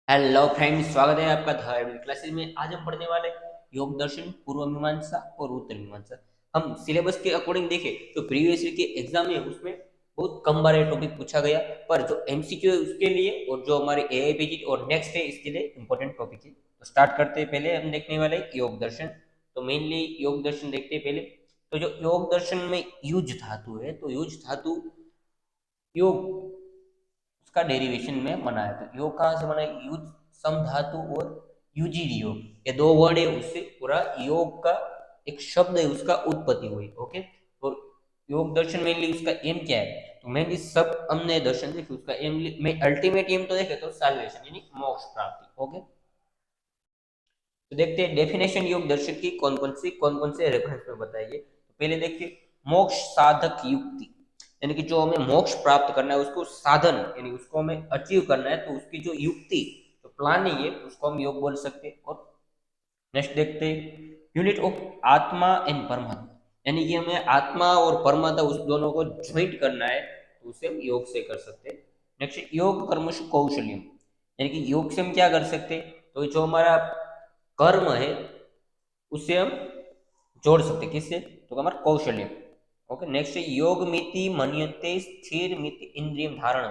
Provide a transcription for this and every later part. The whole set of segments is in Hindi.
हेलो फ्रेंड्स, स्वागत है आपका थर्ड क्लासेस में। आज हम पढ़ने वाले योग दर्शन, पूर्व मीमांसा और उत्तर मीमांसा। हम सिलेबस के अकॉर्डिंग देखें तो प्रीवियस ईयर के एग्जाम में उसमें बहुत कम बार ये टॉपिक पूछा गया, पर जो एमसीक्यू है उसके लिए और जो हमारे एआईपीजी और नेक्स्ट है इसके लिए इंपॉर्टेंट टॉपिक है। तो स्टार्ट करते हैं। पहले हम देखने वाले योग दर्शन। तो मेनली योग दर्शन देखते हैं पहले। तो जो योग दर्शन में युज धातु है, तो युज धातु योग उसका डेरिवेशन में बनाया। तो योग कहाँ से बना? युज सम धातु और युजिर योग, ये दो वर्ड है, उससे पूरा योग का एक शब्द है, उसका उत्पत्ति हुई। ओके, तो योग दर्शन मेनली उसका एम क्या है? तो मेनली सब हमने दर्शन देखे, उसका एम में अल्टीमेट एम तो देखे तो साल्वेशन यानी मोक्ष प्राप्ति। ओके, तो देखते हैं डेफिनेशन योग दर्शन की कौन कौन से रेफरेंस में बताइए। तो पहले देखिए, मोक्ष साधक युक्ति, यानी कि जो हमें मोक्ष प्राप्त करना है उसको साधन यानी उसको हमें अचीव करना है, तो उसकी जो युक्ति जो प्लानिंग है उसको हम योग बोल सकते हैं। और नेक्स्ट देखते हैं यूनिट ऑफ आत्मा एंड परमात्मा, यानी कि हमें आत्मा और परमात्मा उस दोनों को ज्वाइंट करना है, तो उसे हम योग से कर सकते हैं। नेक्स्ट योग कर्मशु कौशल्यम, यानी कि योग से हम क्या कर सकते हैं? तो जो हमारा कर्म है उससे हम जोड़ सकते हैं। किससे? तो हमारा कौशल्य। ओके, नेक्स्ट योग मिति मन्यते स्थिर मिति इंद्रिय धारण,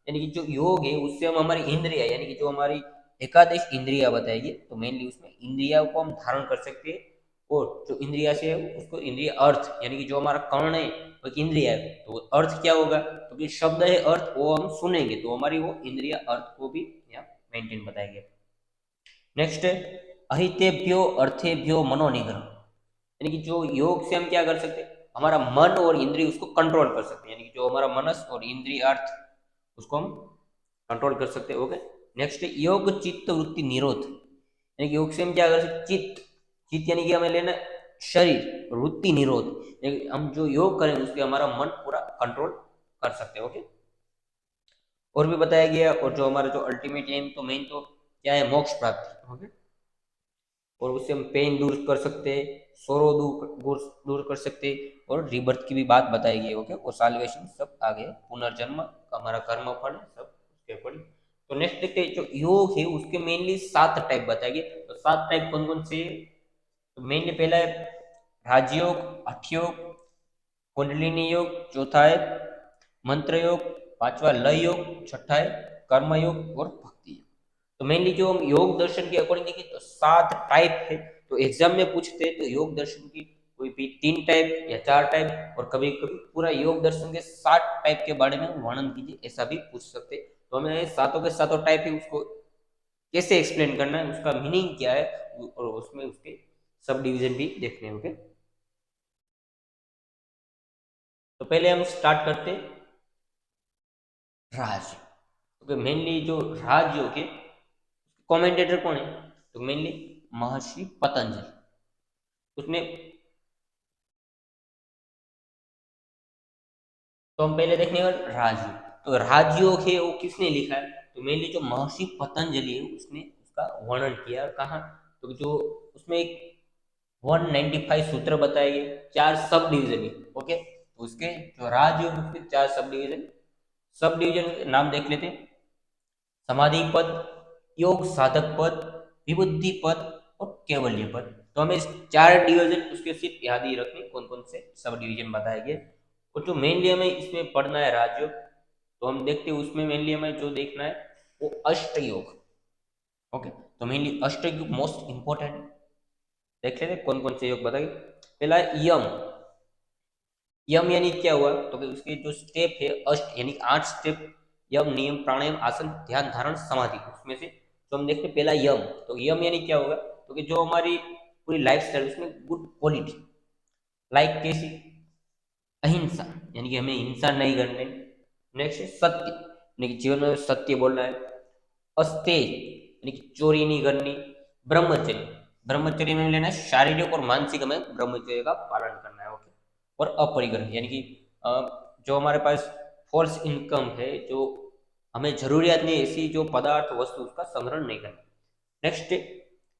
यानी कि जो योग है उससे हम हमारी इंद्रिया यानी कि जो हमारी एकादश इंद्रिया बताएगी, तो मेनली उसमें इंद्रिया को हम धारण कर सकते हैं। और जो इंद्रिया से है उसको इंद्रिय अर्थ, यानी कि जो हमारा कर्ण है वो एक इंद्रिया है, तो अर्थ क्या होगा? तो कि शब्द है अर्थ, वो हम सुनेंगे तो हमारी वो इंद्रिय अर्थ को भी यहाँ मेंटेन बताएंगे। नेक्स्ट है अहितेभ्यो अर्थेभ्यो मनोनिग्रह, यानी कि जो योग से हम क्या कर सकते हैं? हमारा मन और इंद्रिय उसको कंट्रोल कर सकते हैं, यानी कि जो हमारा मनस और इंद्रिय अर्थ उसको हम कंट्रोल कर सकते हैं। ओके, नेक्स्ट योग चित्त वृत्ति निरोध, यानी कि योग से हम क्या कर सकते? चित्त, चित्त यानी कि हमें लेना शरीर, वृत्ति निरोध, यानी कि हम जो योग करें उसके हमारा मन पूरा कंट्रोल कर सकते हैं। ओके, और भी बताया गया। और जो हमारा जो अल्टीमेट एम तो मेन तो क्या है? मोक्ष प्राप्ति। ओके, और उससे हम पेन दूर कर सकते हैं, सोरो दूर कर सकते हैं, और रिबर्थ की भी बात बताई गई। ओके, और साल्वेशन सब आगे, पुनर्जन्म हमारा कर्म फल सब उसके अकॉर्डिंग। तो नेक्स्ट देखते हैं जो योग है उसके मेनली 7 टाइप बताए गए। तो 7 टाइप कौन कौन से? तो मेनली पहला है राजयोग, हठयोग, कुंडलिनी योग, चौथा है मंत्र योग, पांचवा लय योग, छठा है कर्म योग और भक्ति योग। तो मेनली जो हम योग दर्शन के अकॉर्डिंग देखिए तो 7 टाइप है। तो एग्जाम में पूछते हैं तो योग दर्शन की कोई भी 3 टाइप या 4 टाइप, और कभी कभी पूरा योग दर्शन के 7 टाइप के बारे में वर्णन कीजिए, ऐसा भी पूछ सकते हैं। तो हमें सातों के सातों टाइप है उसको कैसे एक्सप्लेन करना है, उसका मीनिंग क्या है, और उसमें उसके सब डिवीजन भी देखने होंगे। तो पहले हम स्टार्ट करते हैं राज। तो मेनली जो राजयोग है कमेंटेटर कौन है? तो मेनली महर्षि पतंजलि। उसमें तो हम पहले देखने का राजयोग। तो राजयोग है वो किसने लिखा है? तो मेनली जो महर्षि पतंजलि है उसने उसका वर्णन किया। कहाँ? तो जो उसमें एक 195 सूत्र बताए गए, 4 सब डिवीजन है। ओके, तो उसके जो राजयोग उसके 4 सब डिवीजन के नाम देख लेते हैं। समाधि पद, योग साधक पद, विबुद्धि पद और केवल्य पद। तो हमें इस 4 डिवीजन उसके सिर्फ याद ही रखने कौन कौन से सब डिवीजन बताए गए। और जो मेनली हमें इसमें पढ़ना है राजयोग, तो हम देखते हैं उसमें मेनली हमें जो देखना है वो अष्ट योग। ओके, तो मेनली अष्ट योग मोस्ट इंपॉर्टेंट। देख लेते कौन कौन से योग बताइए। पहला है यम। यम यानी क्या हुआ? तो कि उसके जो स्टेप है अष्ट यानी 8 स्टेप, यम नियम प्राणायाम आसन ध्यान धारण समाधि, उसमें से जो हम देखते हैं पहला यम। तो यम यानी क्या होगा? तो कि जो हमारी पूरी लाइफ स्टाइल उसमें गुड क्वालिटी, लाइक कैसी? अहिंसा, यानी कि हमें हिंसा नहीं करनी। नेक्स्ट सत्य, यानी कि जीवन में सत्य बोलना है। अस्तेय, यानी कि चोरी नहीं करनी। ब्रह्मचर्य, ब्रह्मचर्य में लेना है शारीरिक और मानसिक हमें ब्रह्मचर्य का पालन करना है। ओके, और अपरिग्रह, यानी कि जो हमारे पास फोर्स इनकम है, जो हमें जरूरियात नहीं ऐसी जो पदार्थ वस्तु उसका संग्रहण नहीं करना। नेक्स्ट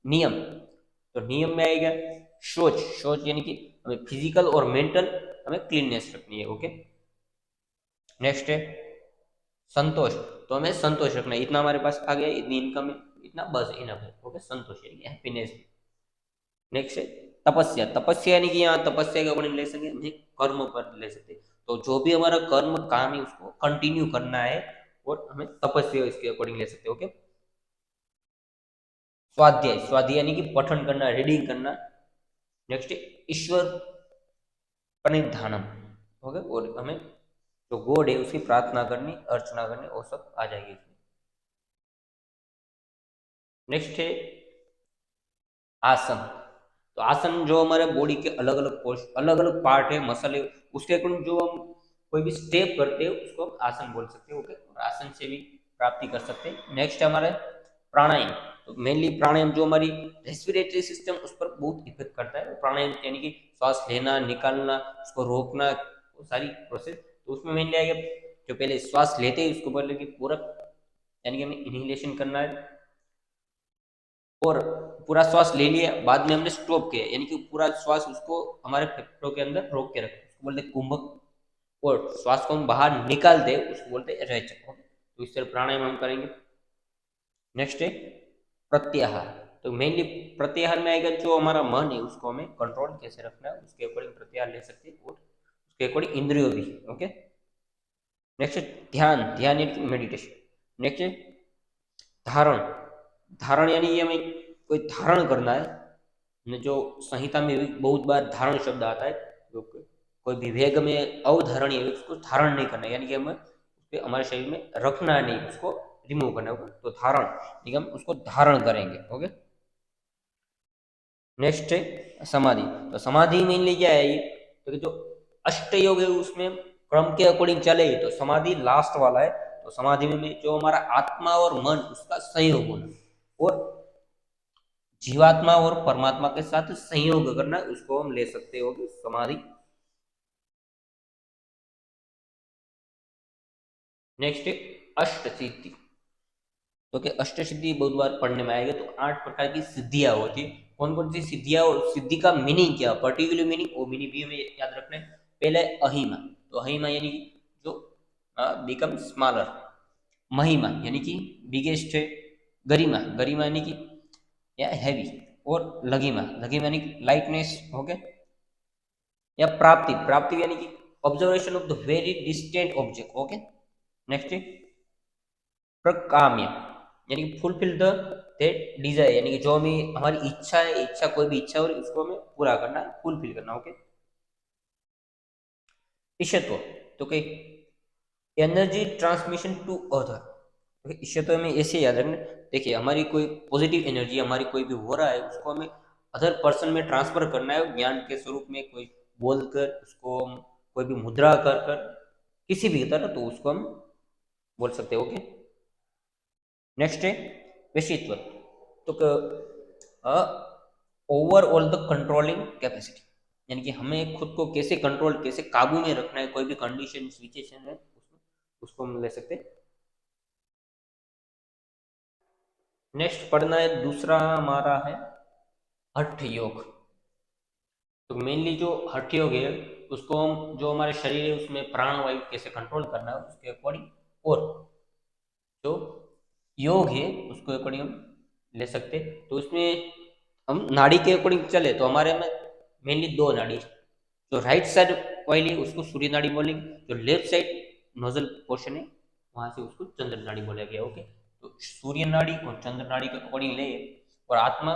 नियम, तो नियम में आएगा शौच। शौच यानी कि हमें फिजिकल और मेंटल हमें क्लीननेस रखनी है। ओके, नेक्स्ट है संतोष, तो हमें संतोष रखना है, इतना हमारे पास आ गया, इतनी इनकम है, इतना बस इनफ है। ओके, संतोष यानी हैप्पीनेस। नेक्स्ट है तपस्या। तपस्या यानी कि यहाँ तपस्या के अकॉर्डिंग ले सकते हैं, कर्म पर ले सकते हैं। तो जो भी हमारा कर्म काम है उसको कंटिन्यू करना है और हमें तपस्या इसके अकॉर्डिंग ले सकते हैं। ओके, स्वाध्याय। स्वाध्याय यानी कि पठन करना, रीडिंग करना। नेक्स्ट ईश्वर प्रणिधानम। ओके, और हमें जो गॉड है उसकी प्रार्थना करनी, अर्चना करनी, वो सब आ जाएगी इसमें। नेक्स्ट है आसन। तो आसन जो हमारे बॉडी के अलग अलग अलग अलग पार्ट है, मसल है, उसके अकॉर्डिंग जो हम कोई भी स्टेप करते हैं उसको हम आसन बोल सकते हैं। ओके, और आसन से भी प्राप्ति कर सकते हैं। नेक्स्ट है हमारे प्राणायाम। तो मेनली प्राणायाम जो हमारी रेस्पिरेटरी सिस्टम उस पर बहुत इफेक्ट करता है। प्राणायाम यानी कि श्वास लेना, निकालना, उसको रोकना, वो सारी प्रोसेस। तो उसमें मेनली आएगा जो पहले श्वास लेते हैं उसको बोले कि पूरा यानी कि हमें इनहेलेशन करना है, और पूरा श्वास ले लिया, बाद में हमने स्टॉप किया यानी कि पूरा श्वास उसको हमारे फेफड़ों के अंदर रोक के रखते, उसको बोलते कुंभक। और श्वास को हम बाहर निकालते उसको बोलते रेचक। तो इस तरह प्राणायाम हम करेंगे। नेक्स्ट है प्रत्याहार। तो मेनली प्रत्याहार में आएगा जो हमारा मन है उसको हमें कंट्रोल कैसे रखना है, उसके अकॉर्डिंग प्रत्याहार ले सकते हैं, और उसके अकॉर्डिंग इंद्रियों भी। ओके, नेक्स्ट ध्यान। ध्यान यानी मेडिटेशन। नेक्स्ट धारण। धारण यानी ये हमें कोई धारण करना है, जो संहिता में भी बहुत बार धारण शब्द आता है। जो कोई भी वेग में अवधारण है उसको धारण नहीं करना, यानी कि हमें उसके हमारे शरीर में रखना नहीं, उसको रिमूव करना होगा। तो धारण यानी हम उसको धारण करेंगे। ओके, नेक्स्ट है समाधि। तो समाधि मेनली क्या है, ये तो जो अष्ट योग है उसमें क्रम के अकॉर्डिंग चले तो समाधि लास्ट वाला है। तो समाधि में जो हमारा आत्मा और मन उसका संयोग होना, और जीवात्मा और परमात्मा के साथ संयोग करना, उसको हम ले सकते हो कि समाधि। नेक्स्ट है अष्ट सिद्धि। तो कि अष्ट सिद्धि बहुत बार पढ़ने में आएगा। तो 8 प्रकार की सिद्धियां होती है। कौन कौन सी सिद्धियां और सिद्धि का मीनिंग क्या, पर्टिकुलर मीनिंग, वो मीनिंग भी हमें याद रखना है। पहले अहिमा। तो अहिमा यानी कि जो बिकम स्मॉलर। महिमा यानी कि बिगेस्ट है। गरिमा। गरिमा यानी कि या हैवी। और लघिमा। लघिमा यानी कि लाइटनेस। ओके, या प्राप्ति। प्राप्ति यानी कि observation of the very distant object. Okay, next प्रकाम्य यानी कि फुलफिल द दैट डिजायर, यानी कि जो हमें हमारी इच्छा है, इच्छा कोई भी इच्छा हो रही उसको हमें पूरा करना है, फुलफिल करना। ओके, ईशत्व। तो कि एनर्जी ट्रांसमिशन टू अदर। ईशत्व में ऐसे याद रखना। देखिए हमारी कोई पॉजिटिव एनर्जी हमारी कोई भी हो रहा है उसको हमें अदर पर्सन में ट्रांसफर करना है, ज्ञान के स्वरूप में, कोई बोलकर उसको हम, कोई भी मुद्रा कर कर किसी भी तरह, तो उसको हम बोल सकते हैं। ओके, नेक्स्ट है वैशित्व। तो ओवरऑल द कंट्रोलिंग कैपेसिटी, यानी कि हमें खुद को कैसे कंट्रोल, कैसे काबू में रखना है, कोई भी कंडीशन सिचुएशन है उसमें, उसको हम ले सकते हैं। नेक्स्ट पढ़ना है दूसरा हमारा है हठ योग। तो मेनली जो हठ योग है उसको हम, जो हमारे शरीर है उसमें प्राण वायु कैसे कंट्रोल करना है उसके अकॉर्डिंग, और जो योग है उसको अकॉर्डिंग हम ले सकते हैं। तो उसमें हम नाड़ी के अकॉर्डिंग चले तो हमारे में मेनली 2 नाड़ी, जो राइट साइड वाली उसको सूर्य नाड़ी बोलेंगे, जो लेफ्ट साइड नोजल पोर्शन है वहां से उसको चंद्र नाड़ी बोला गया। ओके, तो सूर्य नाड़ी और चंद्र नाड़ी के अकॉर्डिंग ले, और आत्मा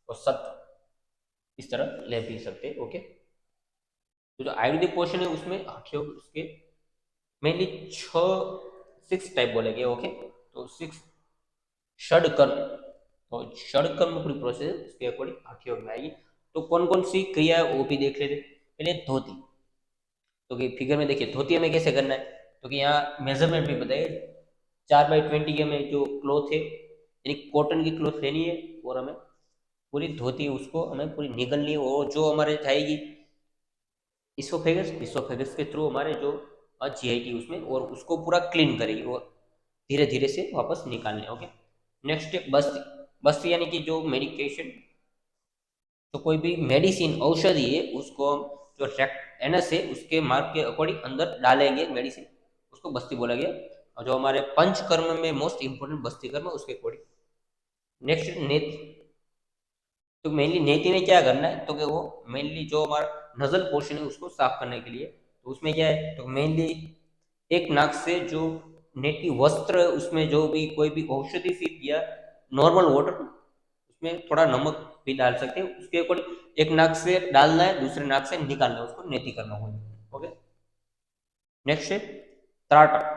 और सत्य इस तरह ले भी सकते। ओके, तो जो आयुर्वेदिक पोर्शन है उसमें हठयोग उसके मेनली 6 टाइप बोले गए। ओके, तो 6 षड कर्म। तो षड कर्म पूरी प्रोसेस उसके अकॉर्डिंग हठयोग में आएगी। तो कौन कौन सी क्रिया है वो भी देख लेते। पहले धोती। तो कि फिगर में देखिए धोती हमें कैसे करना है। तो कि यहाँ मेजरमेंट भी बताइए, 4x20 की हमें जो क्लॉथ है यानी कॉटन की क्लॉथ लेनी है, और हमें पूरी धोती उसको हमें पूरी निगलनी है, और जो हमारे जाएगी इसोफेगस, इसोफेगस के थ्रू हमारे जो जीआईटी उसमें, और उसको पूरा क्लीन करेगी और धीरे धीरे से वापस निकालने। ओके, नेक्स्ट बस्ती। बस्ती यानी कि जो मेडिकेशन, तो कोई भी मेडिसिन औषधि है उसको हम जो एनस है उसके मार्क के अकॉर्डिंग अंदर डालेंगे मेडिसिन, उसको बस्ती बोला गया। और जो हमारे पंचकर्म में मोस्ट इंपोर्टेंट बस्ती कर्म है उसके अकॉर्डिंग। नेक्स्ट नेति। तो मेनली नेति में क्या करना है, तो कि वो मेनली जो हमारा नजल पोर्शन है उसको साफ करने के लिए, तो उसमें क्या है, तो मेनली एक नाक से जो नेति वस्त्र है उसमें जो भी कोई भी औषधि सी या नॉर्मल वाटर, उसमें थोड़ा नमक भी डाल सकते हैं, उसके अकॉर्डिंग एक नाक से डालना है, दूसरे नाक से निकालना है, उसको नेति करना होगा। ओके। नेक्स्ट है त्राटक।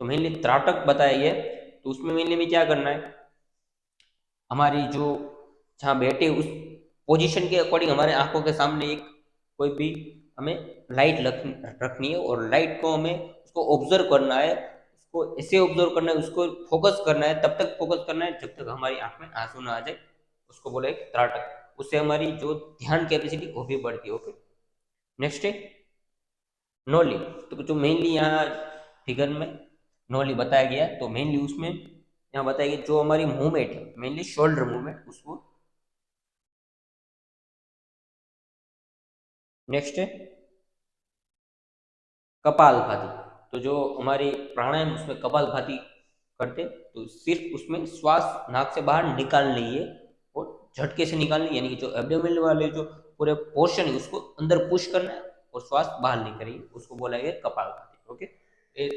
तो मेनली त्राटक बताया गया, तो उसमें मेनली में क्या करना है, हमारी जो जहाँ बैठे उस पोजीशन के अकॉर्डिंग हमारे आंखों के सामने एक कोई भी हमें लाइट रखनी है, और लाइट को हमें उसको ऑब्जर्व करना है, उसको ऐसे ऑब्जर्व करना है, उसको फोकस करना है, तब तक फोकस करना है जब तक हमारी आंख में आंसू ना आ जाए, उसको बोला एक त्राटक। उससे हमारी जो ध्यान कैपेसिटी वो भी बढ़ती है। ओके। नेक्स्ट है नोली। तो जो मेनली यहाँ फिगर में नोली बताया गया, तो मेनली उसमें यहाँ बताया गया जो हमारी मूवमेंट है, मेनली शोल्डर मूवमेंट, उसको। नेक्स्ट है कपालभाति। तो जो हमारी प्राणायाम उसमें कपालभाति करते, तो सिर्फ उसमें श्वास नाक से बाहर निकालनी है और झटके से निकालनी, यानी कि जो एब्डोमिनल वाले जो पूरे पोर्शन है उसको अंदर पुश करना है और श्वास बाहर नहीं करेगी, उसको बोला गया कपालभाति। ओके। ये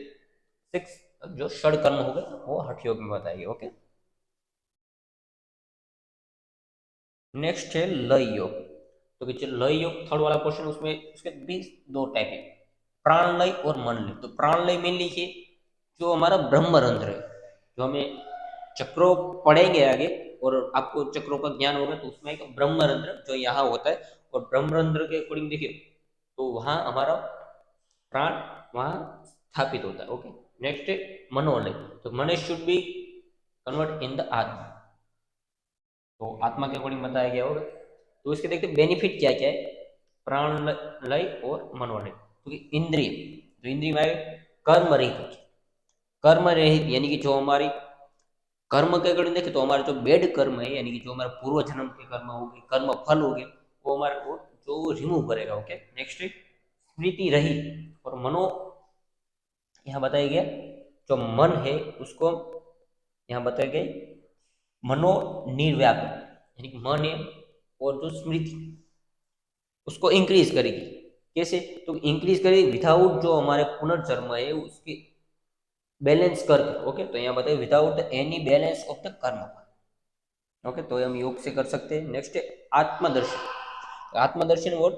6 जो षड कर्म हो गए वो हठ योग में बताया गया। ओके। नेक्स्ट है लय योग। तो जो लय योग थर्ड वाला क्वेश्चन, उसमें उसके भी दो टाइप है, प्राण लय और मन लय। तो प्राण लय मेनली है जो हमारा ब्रह्मरंध्र है, जो हमें चक्रों पढ़ेंगे आगे और आपको चक्रों का ज्ञान होगा, तो उसमें एक ब्रह्मरंध्र जो यहाँ होता है, और ब्रह्मरंध्र के अकॉर्डिंग देखिए तो वहाँ हमारा प्राण वहाँ स्थापित होता है। ओके। नेक्स्ट है मनोलय। तो money should be convert in the आत्मा, तो आत्मा के अकॉर्डिंग बताया गया होगा। तो इसके देखते बेनिफिट क्या क्या है, प्राण लय और मनोलय। क्योंकि इंद्रिय, जो इंद्रिय में कर्म रहित, कर्म रहित यानी कि जो हमारी कर्म के अकॉर्डिंग देखें तो हमारे जो बेड कर्म है, यानी कि जो हमारे पूर्व जन्म के कर्म हो गए, कर्म फल हो गए, वो हमारे को जो रिमूव करेगा। ओके। नेक्स्ट स्मृति रहित और मनो, यहाँ बताया गया जो मन है उसको यहाँ बताया गया मनो निर्व्यापक, यानी कि मन है और जो स्मृति उसको इंक्रीज करेगी। कैसे, तो इंक्रीज करेगी विदाउट जो हमारे पुनर्जन्म है उसके बैलेंस करके। ओके। तो यहाँ बताइए without any balance of the कर्म। ओके। तो हम योग से कर सकते हैं। नेक्स्ट है आत्मदर्शन। आत्मदर्शन और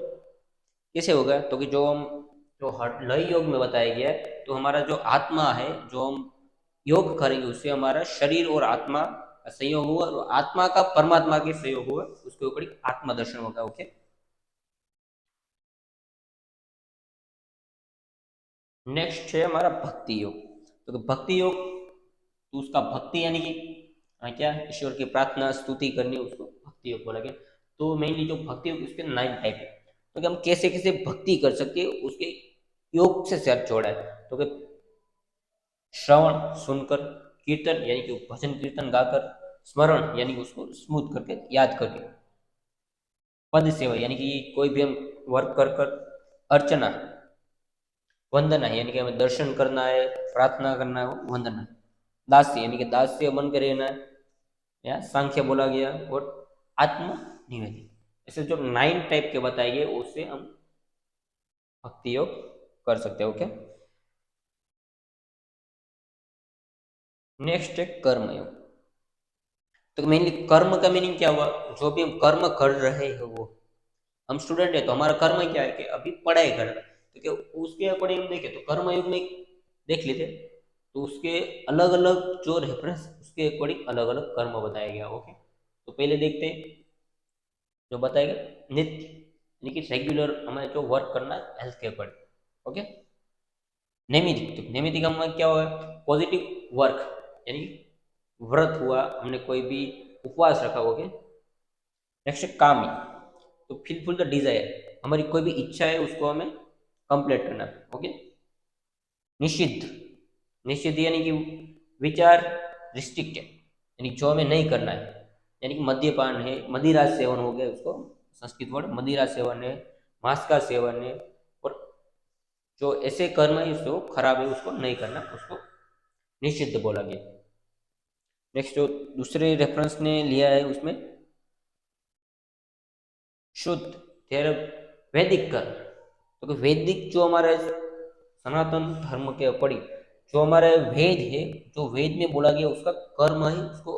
कैसे होगा, तो कि जो हम जो लय योग में बताया गया है, तो हमारा जो आत्मा है जो हम योग करेंगे उससे हमारा शरीर और आत्मा का संयोग हुआ, और आत्मा का परमात्मा के संयोग हुआ, उसके ऊपर आत्मदर्शन होगा। ओके। नेक्स्ट है हमारा भक्ति योग। तो भक्ति योग, तो उसका भक्ति यानी कि क्या ईश्वर की प्रार्थना स्तुति करनी, उसको भक्ति योग बोला गया। तो मेनली जो भक्ति योग उसके 9 टाइप है, तो कि हम कैसे कैसे भक्ति कर सकते हैं उसके योग से साथ जोड़ा है। तो कि श्रवण सुनकर, कीर्तन यानी कि भजन कीर्तन गाकर, स्मरण यानी कि उसको स्मूथ करके याद करके, पद सेवा यानी कि कोई भी हम वर्क कर कर, अर्चना, वंदना यानी कि हमें दर्शन करना है, प्रार्थना करना है, वो वंदना। दास्य यानी कि दास्य बन के रहना है, या सांख्य बोला गया, और आत्म निवेदन। ऐसे जो 9 टाइप के बताए गए उससे हम भक्ति योग कर सकते हैं। ओके। नेक्स्ट है कर्म योग। तो मेनली कर्म का मीनिंग क्या हुआ, जो भी हम कर्म कर रहे हैं वो, हम स्टूडेंट है तो हमारा कर्म क्या है कि अभी पढ़ाई कर रहे हैं, तो क्या उसके अकॉर्डिंग हम देखें तो कर्म योग में देख लेते, तो उसके अलग अलग जो रेफरेंस उसके अकॉर्डिंग अलग अलग कर्म बताया गया। ओके। तो पहले देखते हैं जो बताएगा नित्य, यानी कि रेगुलर हमें जो वर्क करना है हेल्थ के अकॉर्डिंग। ओके। नैमितिक, तो नैमितिक हमें क्या होगा, पॉजिटिव वर्क, यानी व्रत हुआ, हमने कोई भी उपवास रखा। ओके। नेक्स्ट कामी, तो फिलफुल द डिजायर, हमारी कोई भी इच्छा है उसको हमें कंप्लीट करना है। ओके। निषिद्ध, निषिद्ध यानी कि विचार रिस्ट्रिक्टेड, यानी जो हमें नहीं करना है, यानी कि मद्यपान है, मदिरा सेवन हो गया, उसको संस्कृत वर्ड मदिरा सेवन है, मांस का सेवन है, और जो ऐसे कर्म है जो खराब है उसको नहीं करना, उसको निषिद्ध बोला गया। नेक्स्ट जो दूसरे रेफरेंस ने लिया है उसमें शुद्ध तेरे वैदिक कर्म, तो कि वैदिक जो हमारे सनातन धर्म के अकॉर्डिंग जो हमारे वेद है, जो वेद में बोला गया उसका कर्म है उसको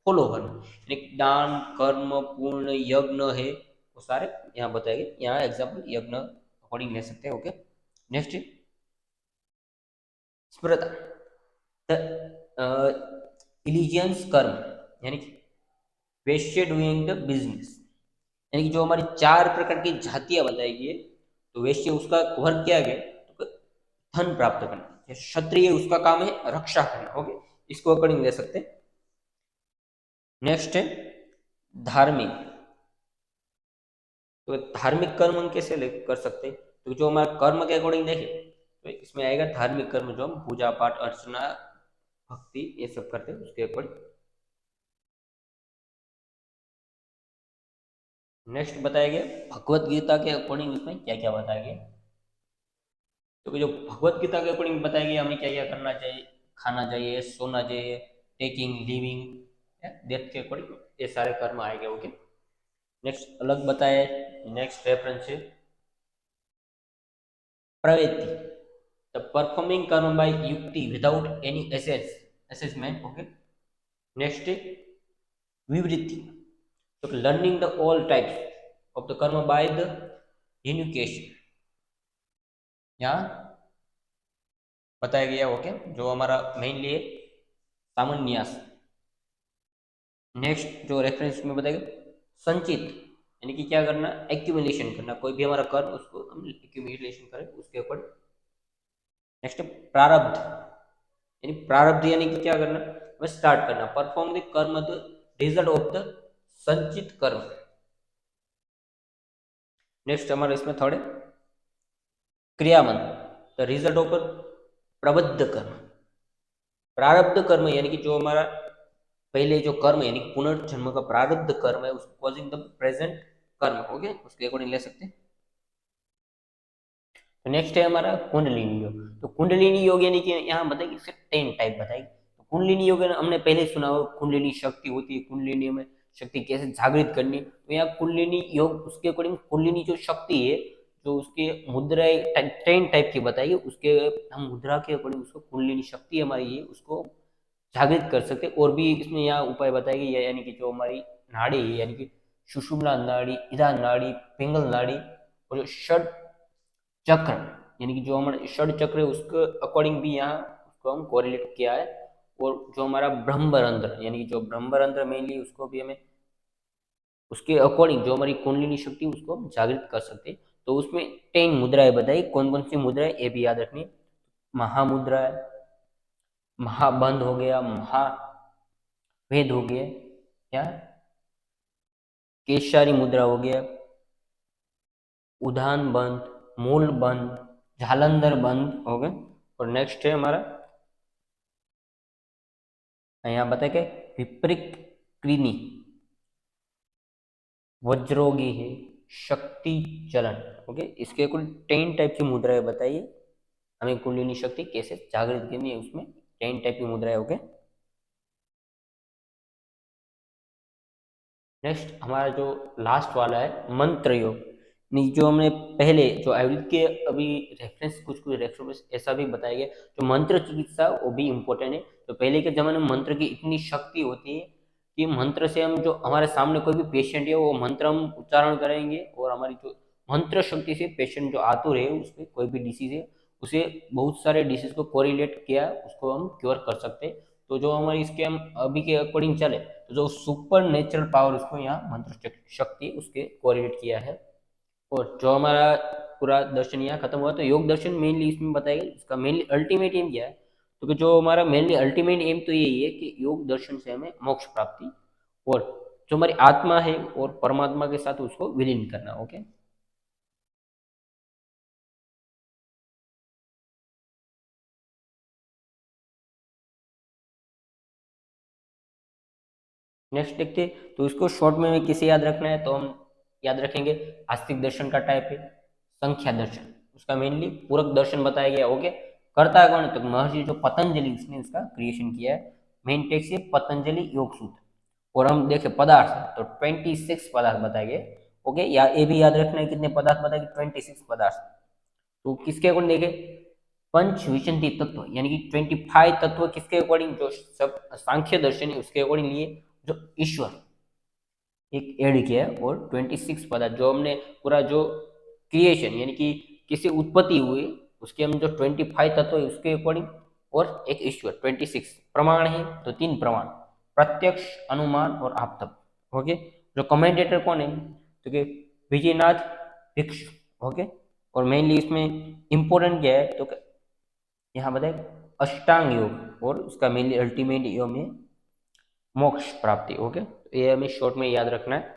फॉलो करना, यानी दान कर्म पूर्ण यज्ञ है वो सारे यहाँ बताए गए। यहाँ एग्जाम्पल यज्ञ अकॉर्डिंग ले सकते हैं। ओके, नेक्स्ट स्मृता द इलिजियंस कर्म, यानी कि वैश्य डूइंग द बिजनेस, यानी कि जो हमारी चार प्रकार की जातियां बताई गई है, तो वैश्य उसका वर्क क्या है, तो धन प्राप्त करना, क्षत्रिय उसका काम है रक्षा करना। ओके, इसको अकॉर्डिंग ले सकते हैं। नेक्स्ट है धार्मिक, तो धार्मिक कर्म हम कैसे कर सकते हैं, तो जो हमारा कर्म के अकॉर्डिंग देखें तो इसमें आएगा धार्मिक कर्म, जो हम पूजा पाठ अर्चना भक्ति ये सब करते हैं उसके अकॉर्डिंग। नेक्स्ट बताया गया भगवत गीता के अकॉर्डिंग इसमें क्या क्या बताया गया, तो जो भगवत गीता के अकॉर्डिंग बताया गया हमें क्या क्या करना चाहिए, खाना चाहिए, सोना चाहिए, टेकिंग लिविंग डेथ के अकॉर्डिंग ये सारे कर्म आएंगे। ओके, नेक्स्ट अलग बताया, नेक्स्ट रेफरेंस है प्रवृत्ति, the performing karma by yukti without any assessment. Okay, next विवृत्ति, तो learning the all types of the karma by the education, यहाँ बताया गया। ओके, जो हमारा मेनली है सामान्यास। नेक्स्ट जो रेफरेंस में बताएगा संचित, यानी कि क्या करना, एक्यूमुलेशन करना, कोई भी हमारा कर्म उसको हम एक्यूमुलेशन करें उसके ऊपर। नेक्स्ट प्रारब्ध, यानी प्रारब्ध यानी कि क्या करना, हमें स्टार्ट करना, परफॉर्म द कर्म द रिजल्ट ऑफ द संचित कर्म। नेक्स्ट हमारा इसमें थर्ड है क्रियामन, द रिजल्ट ऑफ प्रबद्ध कर्म। प्रारब्ध कर्म यानी कि जो हमारा पहले जो कर्म है यानी कि पुनर्जन्म का प्रारब्ध कर्म है उसको कॉजिंग द प्रेजेंट कर्म। ओके, उसके अकॉर्डिंग ले सकते हैं। तो नेक्स्ट है हमारा कुंडलिनी योग, तो कुंडलिनी योग यानी कि यहाँ बताएगी सिर्फ 10 टाइप बताएगी। तो कुंडलिनी योग हमने पहले सुना हो, कुंडलिनी शक्ति होती है, कुंडलिनी में शक्ति कैसे जागृत करनी, तो यहाँ कुंडलिनी योग उसके अकॉर्डिंग कुंडलिनी जो शक्ति है जो उसके मुद्रा 10 टाइप की बताइए, उसके हम मुद्रा के अकॉर्डिंग उसको कुंडलिनी शक्ति हमारी है उसको जागृत कर सकते। और भी इसमें यहाँ उपाय बताएगी, यानी कि जो हमारी नाड़ी है यानी कि सुषुम्ना नाड़ी, इधा नाड़ी, पिंगल नाड़ी, और जो षड चक्र यानी कि जो हमारा षड चक्र है उसके अकॉर्डिंग भी यहाँ उसको हम कोरिलेट किया है। और जो हमारा ब्रह्मरंध्र यानी कि जो ब्रह्मरंध्र मेनली उसको भी हमें उसके अकॉर्डिंग जो हमारी कुंडलिनी शक्ति उसको हम जागृत कर सकते हैं। तो उसमें 10 मुद्राएं बताई, कौन कौन सी मुद्राएं ये भी याद रखनी, महामुद्रा है, महाबंध हो गया, महावेद हो गया, क्या केशारी मुद्रा हो गया, उदान बंध, मूल बंध, जालंधर बंध हो गए। और नेक्स्ट है हमारा यहाँ बताए क्या विपरीत क्रीनी, वज्रोगी है, शक्ति चलन। ओके, इसके कुल 10 टाइप की मुद्राएं बताइए हमें कुंडलिनी शक्ति कैसे जागृत करनी है, उसमें 10 टाइप की मुद्राएं। ओके, नेक्स्ट हमारा जो लास्ट वाला है मंत्र योग, नहीं जो हमने पहले जो आयुर्वेद के अभी रेफरेंस कुछ कुछ रेफरेंस ऐसा भी बताया गया, जो मंत्र चिकित्सा वो भी इम्पोर्टेंट है। तो पहले के जमाने में मंत्र की इतनी शक्ति होती है कि मंत्र से हम जो हमारे सामने कोई भी पेशेंट है वो मंत्र हम उच्चारण करेंगे और हमारी जो मंत्र शक्ति से पेशेंट जो आतुर है उसमें कोई भी डिसीज है उसे बहुत सारे डिसीज को कोरिलेट किया उसको हम क्योर कर सकते हैं। तो जो हमारी इसके हम अभी के अकॉर्डिंग चले तो जो सुपर नेचुरल पावर उसको यहाँ मंत्र शक्ति उसके कोरिलेट किया है। और जो हमारा पूरा दर्शन यहाँ खत्म हुआ, तो योग दर्शन मेनली इसमें बताएगा इसका मेनली अल्टीमेट एम क्या है, तो कि जो हमारा मेनली अल्टीमेट एम तो यही है कि योग दर्शन से हमें मोक्ष प्राप्ति और जो हमारी आत्मा है और परमात्मा के साथ उसको विलीन करना। ओके, नेक्स्ट देखते हैं। तो इसको शॉर्ट में किसे याद रखना है, तो हम याद रखेंगे आस्तिक दर्शन का टाइप है, संख्या दर्शन उसका मेनली पूरक दर्शन बताया गया। ओके, करता है कौन, तो महर्षि जो पतंजलि, उसने इसका क्रिएशन किया है। मेन टेक्स्ट है पतंजलि योग सूत्र। और हम देखें पदार्थ, तो 26 पदार्थ बताए गए। ओके, या ये भी याद रखना है कितने पदार्थ बताए, 26 पदार्थ। तो किसके अकॉर्डिंग देखे, पंच विशंति तत्व यानी कि 25 तत्व किसके अकॉर्डिंग, जो सब सांख्य दर्शन है उसके अकॉर्डिंग लिए, जो ईश्वर एक ऐड किया है। और 26 पदार्थ जो हमने पूरा जो क्रिएशन यानी कि किसी उत्पत्ति हुई, उसके हम जो 25 तत्व है उसके अकॉर्डिंग, और एक ईश्वर 26 प्रमाण है। तो 3 प्रमाण, प्रत्यक्ष, अनुमान और आप्तप। ओके, जो कमेंटेटर कौन है, तो कि विजयनाथ भिक्षु। ओके, और मेनली इसमें इंपॉर्टेंट क्या है, तो यहाँ बताए अष्टांग योग, और उसका मेनली अल्टीमेट योग में मोक्ष प्राप्ति। ओके, तो ये हमें शॉर्ट में याद रखना है।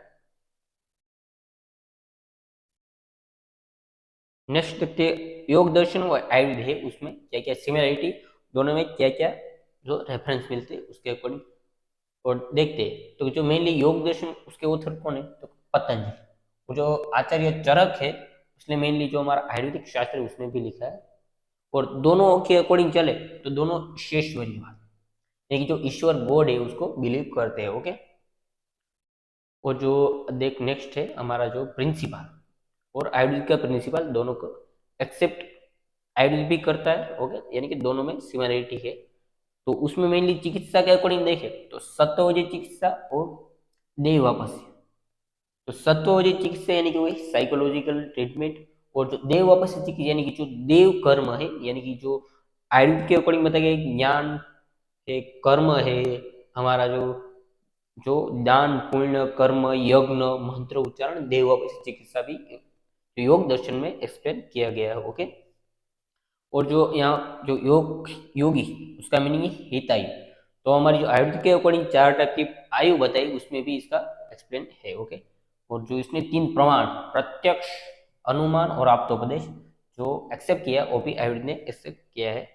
नेक्स्ट देखते हैं योग दर्शन और आयुर्वेद है, उसमें क्या क्या सिमिलरिटी, दोनों में क्या क्या जो रेफरेंस मिलते हैं उसके अकॉर्डिंग और देखते हैं। तो जो मेनली योग दर्शन उसके ऑथर कौन है, तो पतंजलि। वो जो आचार्य चरक है, उसने मेनली जो हमारा आयुर्वेदिक शास्त्र है उसमें भी लिखा है। और दोनों के अकॉर्डिंग चले तो दोनों शेषवरीयवाद, यानी जो ईश्वर गॉड है उसको बिलीव करते हैं। ओके, और जो देख नेक्स्ट है हमारा जो प्रिंसिपल और आयुर्वेद का प्रिंसिपल, दोनों को एक्सेप्ट आयुर्वेद भी करता है। ओके, यानी कि दोनों में सिमिलरिटी है। तो उसमें मेनली चिकित्सा के अकॉर्डिंग देखें तो सत्वजी चिकित्सा और देव वापस। तो सत्वजी चिकित्सा यानी कि वही साइकोलॉजिकल ट्रीटमेंट, और जो देव वापस चिकित्सा यानी कि जो देव कर्म है, यानी कि जो आयुर्वेद के अकॉर्डिंग बताया गया ज्ञान है, कर्म है, हमारा जो जो दान पुण्य कर्म यज्ञ मंत्र उच्चारण देव वापस चिकित्सा भी योग दर्शन में एक्सप्लेन किया गया है। ओके, और जो यहाँ जो योग योगी उसका मीनिंग है हितायु। तो हमारी जो आयुर्वेद के अकॉर्डिंग 4 टाइप की आयु बताई उसमें भी इसका एक्सप्लेन है। ओके, और जो इसने 3 प्रमाण प्रत्यक्ष, अनुमान और आप्तोपदेश जो एक्सेप्ट किया, वो भी आयुर्वेद ने एक्सेप्ट किया है।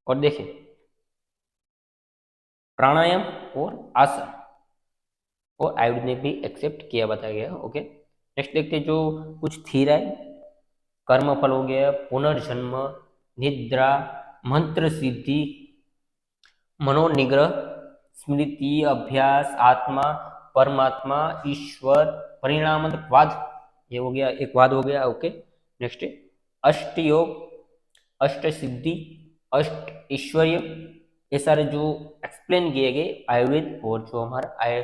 और देखिए प्राणायाम और आसन और आयुर्वेद ने भी एक्सेप्ट किया बताया गया। ओके, नेक्स्ट देखते हैं जो कुछ थीरा है, कर्मफल हो गया, पुनर्जन्म, निद्रा, मंत्र सिद्धि, मनोनिग्रह, स्मृति, अभ्यास, आत्मा, परमात्मा, ईश्वर, परिणामवाद, ये हो गया एक वाद हो गया। ओके, नेक्स्ट अष्ट योग, अष्ट सिद्धि, अष्ट ईश्वर्य, ये सारे जो एक्सप्लेन किए गए आयुर्वेद और जो हमारा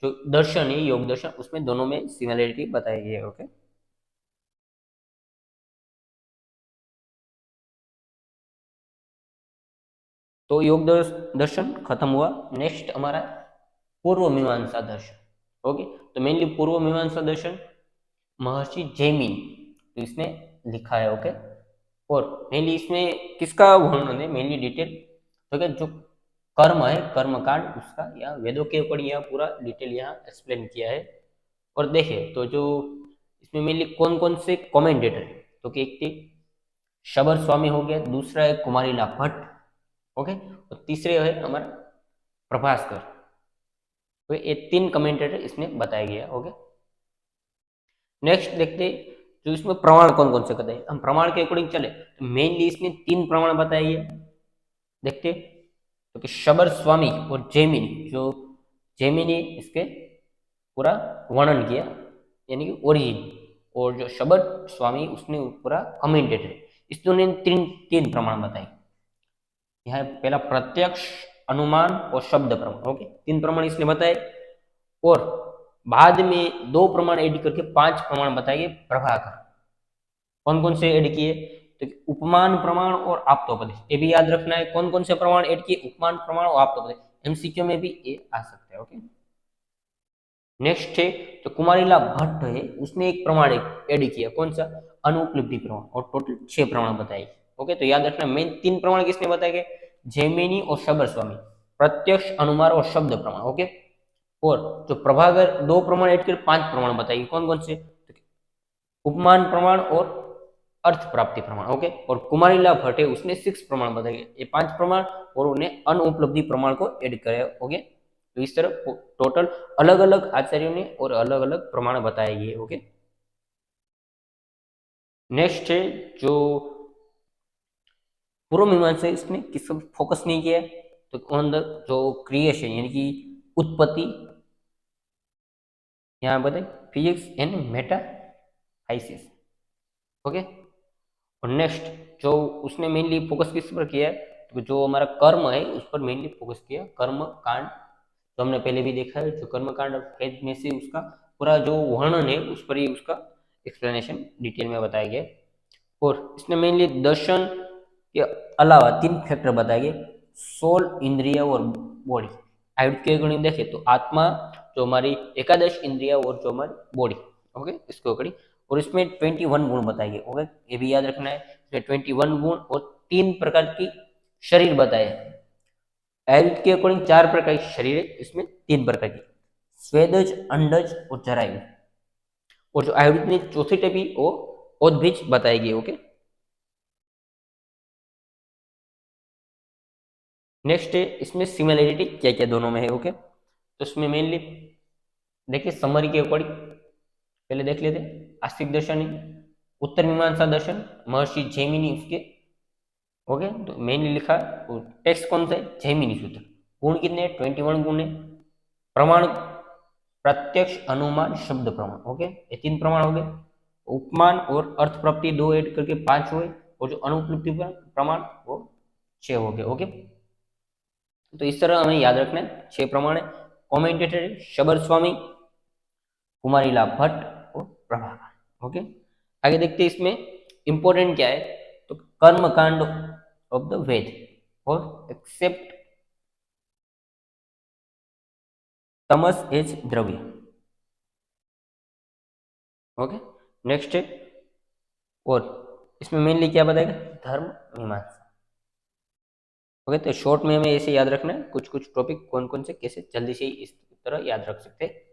जो दर्शन है योग दर्शन, उसमें दोनों में सिमिलरिटी बताई गई है। ओके, तो योग दर्शन खत्म हुआ। नेक्स्ट हमारा पूर्व मीमांसा दर्शन। ओके, तो मेनली पूर्व मीमांसा दर्शन महर्षि जैमिनी तो इसने लिखा है। ओके, और मेनली इसमें किसका वर्णन है, मेनली डिटेल, तो क्या जो कर्म है कर्म कांड उसका यहाँ वेदों के ऊपर यहाँ पूरा डिटेल यहाँ एक्सप्लेन किया है। और देखिए तो जो इसमें मेनली कौन कौन से कमेंटेटर है, तो कि एक थे शबर स्वामी हो गया, दूसरा है कुमारीलाल भट्ट। ओके, और तीसरे है हमारा प्रभास्कर। तो ये 3 कमेंटेटर इसमें बताया गया। ओके, नेक्स्ट देखते जो इसमें प्रमाण कौन कौन से कहते हैं, हम प्रमाण के अकॉर्डिंग चले तो मेनली इसमें 3 प्रमाण बताए गए। देखते तो कि शबर स्वामी और जैमिनी, जो जैमिनी इसके पूरा वर्णन किया यानी कि ओरिजिन, और जो शबर स्वामी उसने पूरा कमेंटेटर, इस दोनों ने 3 प्रमाण बताए। यहाँ पहला प्रत्यक्ष, अनुमान और शब्द प्रमाण। ओके, 3 प्रमाण इसने बताए, और बाद में 2 प्रमाण ऐड करके 5 प्रमाण बताइए प्रभाकर। कौन कौन से ऐड किए, तो उपमान प्रमाण और आप्तोपदेश, ये भी याद रखना है कौन कौन से प्रमाण ऐड किए, उपमान प्रमाण और आप्तोपदेश, एमसीक्यू में भी ये आ सकता है। ओके, नेक्स्ट है तो कुमारीलाल भट्ट है, उसने एक प्रमाण ऐड किया, कौन सा, अनुपलब्धि प्रमाण, और टोटल 6 प्रमाण बताए। ओके, तो याद रखना मेन 3 प्रमाण किसने बताए गए, जैमिनी और शबर स्वामी, प्रत्यक्ष, अनुमान और शब्द प्रमाण। ओके, और जो प्रभाकर 2 प्रमाण ऐड कर 5 प्रमाण बताएगी, कौन कौन से, उपमान प्रमाण और अर्थ प्राप्ति प्रमाण। ओके, और कुमारीलाल भट्ट है उसने 6 प्रमाण बताए, ये 5 प्रमाण और उन्हें अनुपलब्धि प्रमाण को ऐड करे। ओके, तो इस तरह टोटल अलग अलग आचार्यों ने और अलग अलग प्रमाण बताए गए। ओके। नेक्स्ट है जो पूर्व मीमांसा है, इसमें किस पर फोकस नहीं किया है, तो ऑन द जो क्रिएशन यानी कि उत्पत्ति, यहाँ बताए फिजिक्स एंड मेटाफाइसिस। ओके। और नेक्स्ट जो उसने मेनली फोकस किस पर किया है, तो जो हमारा कर्म है उस पर मेनली फोकस किया, कर्म कांड, तो हमने पहले भी देखा है, जो कर्म कांड वेद में से उसका पूरा जो वर्णन है उस पर ही उसका एक्सप्लेनेशन डिटेल में बताया गया है। और इसने मेनली दर्शन के अलावा 3 फैक्टर बताए गए, सोल, इंद्रिय और बॉडी। आयुर्वेद के अकॉर्डिंग देखें तो आत्मा, जो हमारी एकादश इंद्रिय और जो हमारी बॉडी, ओके, इसके अकॉर्डिंग। और इसमें 21 गुण बताए गए, ओके, ये भी याद रखना है। इसमें 21 गुण और 3 प्रकार की शरीर बताए हैं। आयुर्वेद के अकॉर्डिंग 4 प्रकार की शरीर है, इसमें 3 प्रकार की, स्वेदज, अंडज और जरायु। और जो आयुर्वेद में चौथी टपी वो उद्भिज बताएगी। ओके। नेक्स्ट है इसमें सिमिलरिटी क्या क्या दोनों में है। ओके, तो इसमें मेनली देखिए समरी के अकॉर्डिंग पहले देख लेते हैं। आस्तिक दर्शन है, उत्तर मीमांसा दर्शन, महर्षि जैमिनी उसके। ओके, तो मेनली लिखा टेक्स्ट कौन सा है, जैमिनी सूत्र। गुण कितने, 21 गुण है। प्रमाण प्रत्यक्ष, अनुमान, शब्द प्रमाण। ओके, ये 3 प्रमाण हो गए। उपमान और अर्थ प्राप्ति 2 ऐड करके 5 हुए, और जो अनुपलब्धि प्रमाण वो 6 हो गए। ओके, तो इस तरह हमें याद रखना है 6 प्रमाण है। कॉमेंटेटर शबर स्वामी, कुमारीला भट्ट और प्रभाकर। ओके, आगे देखते हैं इसमें इंपॉर्टेंट क्या है, तो कर्म कांड ऑफ द वेद और एक्सेप्ट तमस एज द्रव्य। ओके, नेक्स्ट है, और इसमें मेनली क्या बताएगा, धर्म मीमांसा। ओके, तो शॉर्ट में हमें ऐसे याद रखना है, कुछ कुछ टॉपिक कौन कौन से कैसे जल्दी से इस तरह याद रख सकते हैं।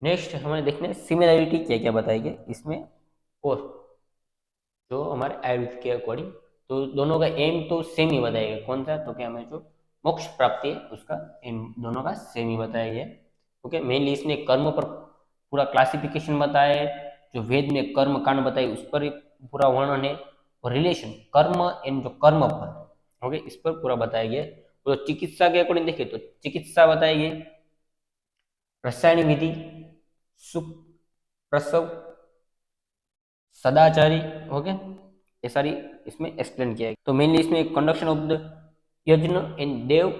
नेक्स्ट हमें देखना है सिमिलरिटी क्या क्या बताएगी इसमें, और जो हमारे आयुर्वेद के अकॉर्डिंग, तो दोनों का एम तो सेम ही बताएगा। कौन सा, तो क्या हमें जो मोक्ष प्राप्ति है उसका एम दोनों का सेम ही बताया गया। ओके, मेनली इसने कर्म पर पूरा क्लासिफिकेशन बताया है, जो वेद में कर्म कांड बताए उस पर ही पूरा वर्णन है, और रिलेशन कर्म एंड जो कर्म फल, ओके, इस पर पूरा बताया गया। और चिकित्सा के अकॉर्डिंग देखें तो चिकित्सा बताई गई, रसायन विधि, सुख, प्रसव, सदाचारी। ओके, ये सारी इसमें एक्सप्लेन किया है। तो मेनली इसमें कंडक्शन ऑफ द यज्ञ एंड देव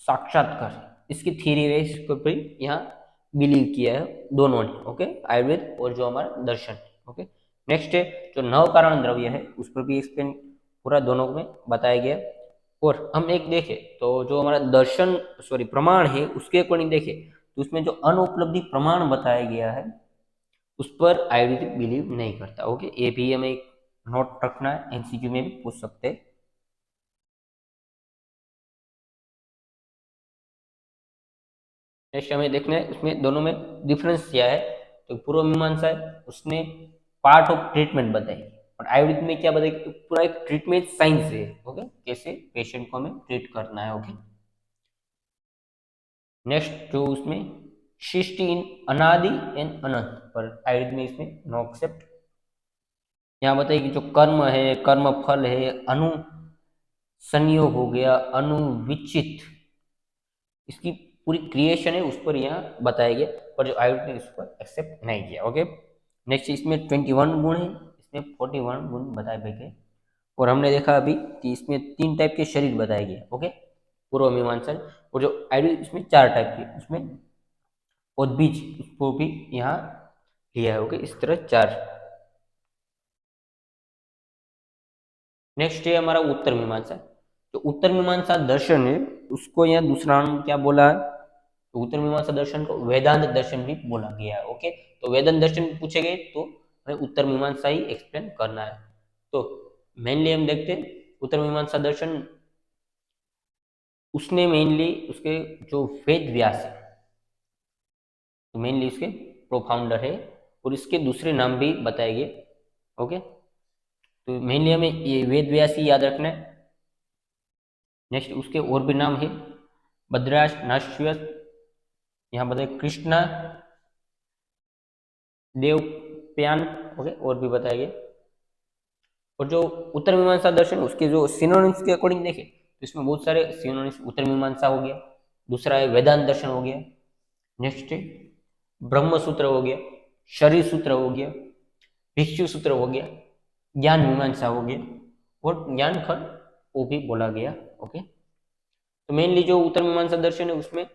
साक्षात्कार, इसकी थ्योरी है, इसके ऊपर यहाँ बिलीव किया है दोनों ने। ओके, आयुर्वेद और जो हमारा दर्शन। ओके, नेक्स्ट है जो नव कारण द्रव्य है उस पर भी एक्सप्लेन पूरा दोनों में बताया गया। और हम एक देखें तो जो हमारा दर्शन सॉरी प्रमाण है उसके अकॉर्डिंग देखें तो उसमें जो अनुपलब्धि प्रमाण बताया गया है उस पर आयुर्वेदिक बिलीव नहीं करता। ओके, ये भी हमें एक नोट रखना है, एमसीक्यू में भी पूछ सकते हैं। नेक्स्ट हमें देखना है उसमें दोनों में डिफरेंस क्या है, तो पूर्व मीमांसा है उसने पार्ट ऑफ ट्रीटमेंट बताई, और आयुर्वेद में क्या बताया कि पूरा एक ट्रीटमेंट साइंस है। ओके, कैसे पेशेंट को हमें ट्रीट करना है। ओके, नेक्स्ट जो उसमें सृष्टि इन अनादि एंड अनंत, पर आयुर्वेद में इसमें नो एक्सेप्ट। यहाँ बताइए कि जो कर्म है, कर्म फल है, अनु संयोग हो गया, अनुविचित, इसकी पूरी क्रिएशन है उस पर यहाँ बताया गया, पर जो आयुर्वेद ने इस पर एक्सेप्ट नहीं किया। ओके, नेक्स्ट इसमें 21 गुण है, इसमें 41 गुण बताए गए। और हमने देखा अभी कि इसमें 3 टाइप के शरीर बताए गए। ओके, पूर्व मीमांसा, और जो आयुर्वेद इसमें 4 टाइप के, उसमें उद्भिज उसको भी यहाँ लिया है। ओके, इस तरह 4। नेक्स्ट है हमारा उत्तर मीमांसा। तो उत्तर मीमांसा दर्शन है उसको यहाँ दूसरा नाम क्या बोला है, तो उत्तर मीमांसा दर्शन को वेदांत दर्शन भी बोला गया है। ओके, तो वेदांत दर्शन पूछे गए तो हमें उत्तर मीमांसा ही एक्सप्लेन करना है। तो मेनली हम देखते हैं उत्तर मीमांसा दर्शन, उसने मेनली उसके जो वेद व्यास है, तो मेनली इसके प्रोफाउंडर है, और इसके दूसरे नाम भी बताए गए। ओके, तो मेनली हमें ये वेद व्यास ही याद रखना है। नेक्स्ट उसके और भी नाम है, भद्राश, नाश्यस, यहाँ बताए कृष्णा, देवप्यान, ओके, और भी बताया गया। और जो उत्तर मीमांसा दर्शन उसके जो सिनोनिम्स के अकॉर्डिंग देखें तो इसमें बहुत सारे सिनोनिम्स, उत्तर मीमांसा हो गया, दूसरा है वेदांत दर्शन हो गया, नेक्स्ट है ब्रह्म सूत्र हो गया, शरीर सूत्र हो गया, भिक्षु सूत्र हो गया, ज्ञान मीमांसा हो गया, और ज्ञान खंड वो भी बोला गया। ओके, तो मेनली जो उत्तर मीमांसा दर्शन है उसमें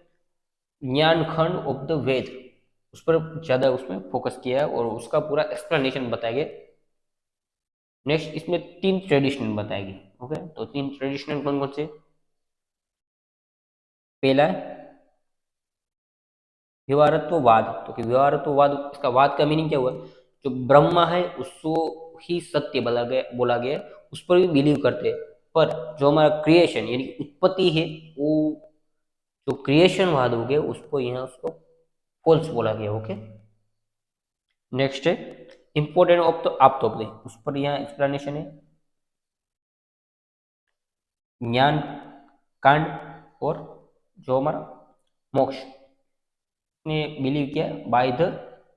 ज्ञान खंड ऑफ द वेद उस पर ज्यादा उसमें फोकस किया है और उसका पूरा एक्सप्लेनेशन बताया गया। नेक्स्ट इसमें 3 ट्रेडिशनल बताएगी। ओके, तो 3 ट्रेडिशनल कौन कौन से? पहला है व्यवहारत्ववाद। तो कि व्यवहारत्ववाद, इसका वाद का मीनिंग क्या हुआ? जो ब्रह्मा है उसको ही सत्य बोला गया, उस पर भी बिलीव करते हैं, पर जो हमारा क्रिएशन यानी उत्पत्ति है वो जो क्रिएशनवाद हो गया उसको यहाँ उसको फॉल्स बोला गया। ओके, नेक्स्ट है इंपोर्टेंट ऑफ द आप्तोपदे, उस पर यहाँ एक्सप्लेनेशन है ज्ञान कांड और जो हमारा मोक्ष ने बिलीव किया बाय द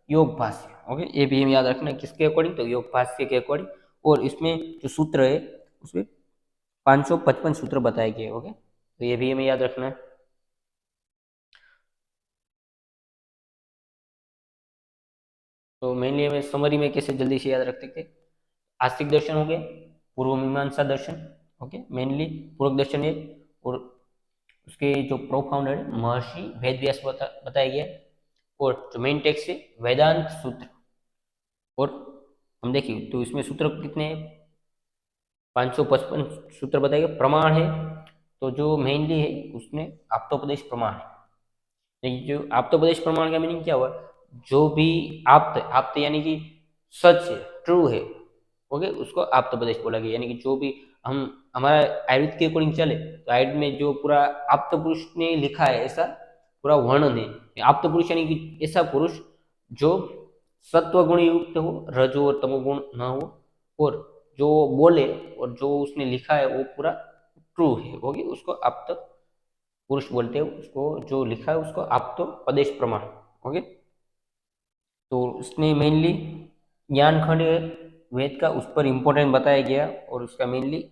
योग भाष्य। ओके, ये भी हम याद रखना है किसके अकॉर्डिंग? तो योग भाष्य के अकॉर्डिंग। और इसमें जो सूत्र है उसमें 555 सूत्र बताए गए। ओके, तो ये भी हमें याद रखना है। तो मेनली हमें समरी में कैसे जल्दी से याद रख सकते हैं? आस्तिक दर्शन हो गए, पूर्व मीमांसा दर्शन, ओके, मेनली पूर्व दर्शन है, और उसके जो प्रोफाउंडर महर्षि वेदव्यास बताया गया, और जो मेन टेक्स्ट है वेदांत सूत्र। और हम देखिए तो इसमें सूत्र कितने हैं? 555 सूत्र बताए गए। प्रमाण है तो जो मेनली है उसने आप्तोपदेश प्रमाण है। देखिए जो आप्तोपदेश प्रमाण का मीनिंग क्या हुआ? जो भी आप्त आप्त यानी कि सच है, ट्रू है, ओके, उसको आप्तोपदेश बोला गया। यानी कि जो भी हम हमारा आयुर्वेद के अकॉर्डिंग चले तो आयुर्वेद में जो पूरा आप्त पुरुष ने लिखा है ऐसा पूरा वर्णन है। आप्त पुरुष यानी कि ऐसा पुरुष जो सत्व गुण युक्त हो, रजो और तमोगुण न हो, और जो बोले और जो उसने लिखा है वो पूरा ट्रू है, ओके, उसको आप्त पुरुष बोलते हैं। उसको जो लिखा है उसको आप्त पदेश प्रमाण। ओके, तो उसने मेनली ज्ञान खंड वेद का उस पर इम्पोर्टेंट बताया गया, और उसका मेनली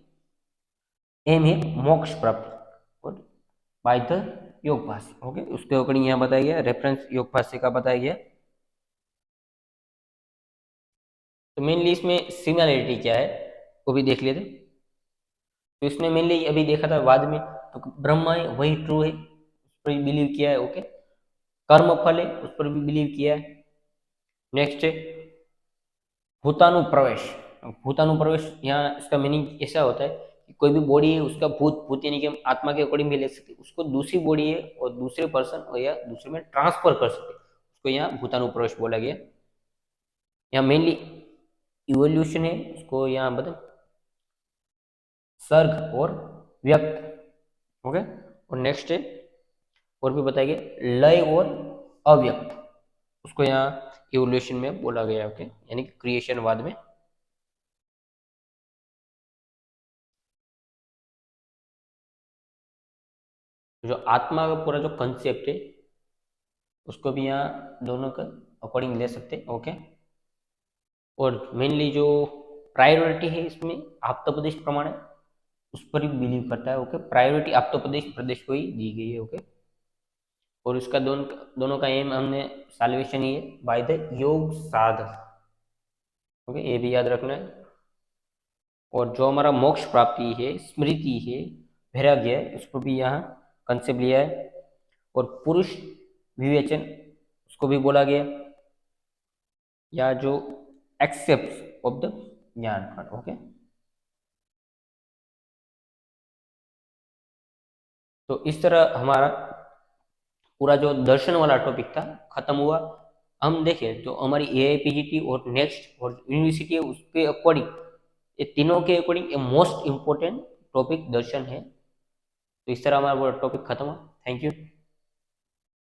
एम है मोक्ष प्राप्ति और बाय द योग भाष्य। ओके, उसके अकॉर्डिंग यहाँ बताया गया, रेफरेंस योग भाष्य का बताया गया। तो मेनली इसमें सिमिलरिटी क्या है वो भी देख लेते। तो इसमें मेनली अभी देखा था बाद में, तो ब्रह्म है वही ट्रू है, उस पर बिलीव किया है। ओके, कर्म फल है उस पर भी बिलीव किया है। नेक्स्ट है भूतानुप्रवेश। भूतानुप्रवेश यहाँ इसका मीनिंग ऐसा होता है कि कोई भी बॉडी है उसका भूत यानी कि हम आत्मा के अकॉर्डिंग भी ले सकते हैं, उसको दूसरी बॉडी है और दूसरे पर्सन और या दूसरे में ट्रांसफर कर सकते हैं, उसको यहाँ भूतानुप्रवेश बोला गया। यहाँ मेनली इवोल्यूशन है, उसको यहाँ बता सर्ग और व्यक्त। ओके, और नेक्स्ट है और भी बताएंगे लय और अव्यक्त, उसको यहाँ इवोल्यूशन में बोला गया। ओके, यानी कि क्रिएशनवाद में। जो आत्मा का पूरा जो कंसेप्ट है उसको भी यहाँ दोनों का अकॉर्डिंग ले सकते हैं। ओके, और मेनली जो प्रायोरिटी है इसमें आप्तोपदेश प्रमाण है उस पर ही बिलीव करता है। ओके, प्रायोरिटी आप्तोपदेश प्रदेश को ही दी गई है। ओके, और इसका दोनों का एम हमने साल्वेशन ही है बाय द योग साधन। ओके, ये भी याद रखना है। और जो हमारा मोक्ष प्राप्ति है, स्मृति है, वैराग्य है, उसको भी यहाँ कंसेप्ट लिया है। और पुरुष विवेचन उसको भी बोला गया, या जो एक्सेप्ट ऑफ द ज्ञान। ओके, तो इस तरह हमारा पूरा जो दर्शन वाला टॉपिक था खत्म हुआ। हम देखें तो हमारी एआईपीजीटी और नेक्स्ट और यूनिवर्सिटी है उसके अकॉर्डिंग, ये तीनों के अकॉर्डिंग ये मोस्ट इंपॉर्टेंट टॉपिक दर्शन है। तो इस तरह हमारा वो टॉपिक खत्म हुआ। Thank you.